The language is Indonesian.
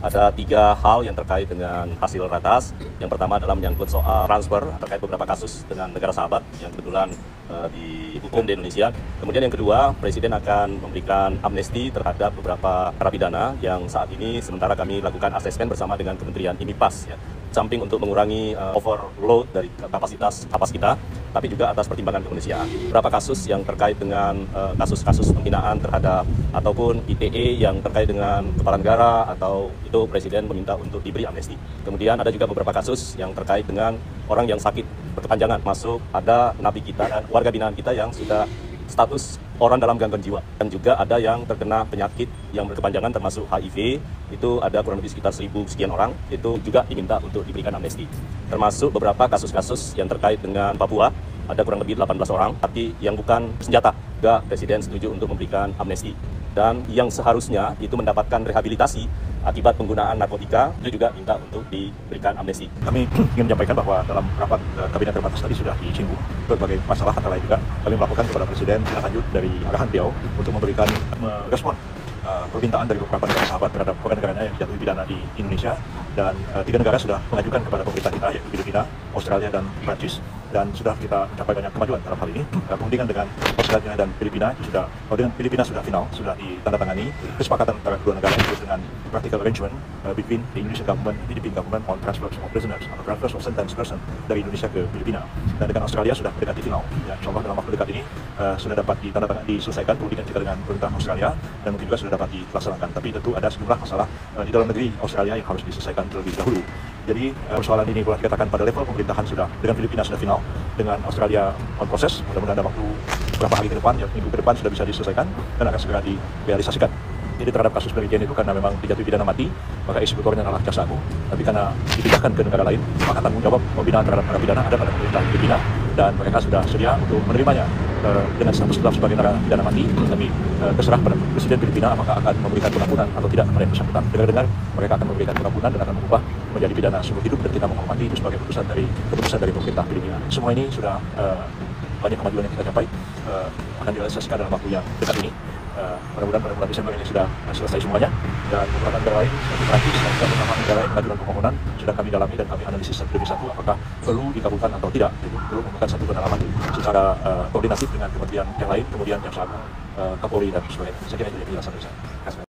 Ada 3 hal yang terkait dengan hasil ratas. Yang pertama adalah menyangkut soal transfer terkait beberapa kasus dengan negara sahabat yang kebetulan dihukum di Indonesia. Kemudian yang kedua, Presiden akan memberikan amnesti terhadap beberapa narapidana yang saat ini sementara kami lakukan asesmen bersama dengan Kementerian IMIPAS, ya. Samping untuk mengurangi overload dari kapasitas lapas kita, tapi juga atas pertimbangan kemanusiaan. Beberapa kasus yang terkait dengan kasus-kasus penghinaan terhadap ataupun ITE yang terkait dengan kepala negara atau itu Presiden meminta untuk diberi amnesti. Kemudian ada juga beberapa kasus yang terkait dengan orang yang sakit berkepanjangan, masuk ada napi kita dan warga binaan kita yang sudah status orang dalam gangguan jiwa, dan juga ada yang terkena penyakit yang berkepanjangan termasuk HIV, itu ada kurang lebih sekitar 1000 sekian orang, itu juga diminta untuk diberikan amnesti. Termasuk beberapa kasus-kasus yang terkait dengan Papua, ada kurang lebih 18 orang, tapi yang bukan senjata, juga Presiden setuju untuk memberikan amnesti. Dan yang seharusnya itu mendapatkan rehabilitasi akibat penggunaan narkotika, itu juga minta untuk diberikan amnesti. Kami ingin menyampaikan bahwa dalam rapat kabinet terbatas tadi sudah disinggung berbagai masalah, antara lain juga kami melakukan kepada Presiden tindak lanjut dari arahan beliau untuk memberikan merespon permintaan dari beberapa negara sahabat terhadap warga negaranya yang dijatuhi pidana di Indonesia, dan 3 negara sudah mengajukan kepada pemerintah kita, yaitu Filipina, Australia, dan Prancis, dan sudah kita mencapai banyak kemajuan dalam hal ini. Perundingan dengan Australia dan Filipina itu sudah, dengan Filipina sudah final, sudah ditandatangani kesepakatan antara kedua negara itu dengan practical arrangement between the Indonesian government and Philippine government on transfers of prisoners atau transfers of sentenced person dari Indonesia ke Filipina. Dan dengan Australia sudah mendekati final. Ya, insyaallah dalam waktu dekat ini sudah dapat diselesaikan perundingan kita dengan pemerintah Australia, dan mungkin juga sudah dapat dilaksanakan. Tapi tentu ada sejumlah masalah di dalam negeri Australia yang harus diselesaikan terlebih dahulu. Jadi persoalan ini boleh dikatakan pada level pemerintahan sudah, dengan Filipina sudah final, dengan Australia on proses. Mudah-mudahan ada waktu beberapa hari ke depan, ya, minggu ke depan sudah bisa diselesaikan dan akan segera direalisasikan. Jadi terhadap kasus demikian itu, karena memang dijatuhi pidana mati, maka eksekutornya adalah Jaksa Agung. Tapi karena dipindahkan ke negara lain, maka tanggung jawab pembinaan terhadap narapidana ada pada pemerintah Filipina, dan mereka sudah sedia untuk menerimanya dengan status tetap sebagai narapidana mati. Tapi terserah pada Presiden Filipina apakah akan memberikan pengampunan atau tidak kepada yang bersangkutan. Dengar-dengar mereka akan memberikan pengampunan dan akan mengubah menjadi pidana seumur hidup, dan kita menghormati itu sebagai keputusan dari pemerintah Filipina. Semua ini sudah banyak kemajuan yang kita capai, akan direalisasikan dalam waktu yang dekat ini. Mudah-mudahan pada bulan Desember ini sudah selesai semuanya, dan beberapa negara lain seperti Prancis dan beberapa negara lain pengajuan permohonan sudah kami dalami dan kami analisis satu demi satu apakah perlu dikabulkan atau tidak. Itu perlu memerlukan satu pendalaman secara koordinatif dengan kementerian yang lain, kemudian Jaksa Agung, Kapolri, dan sebagainya. Saya kira itu yang penjelasan dari saya.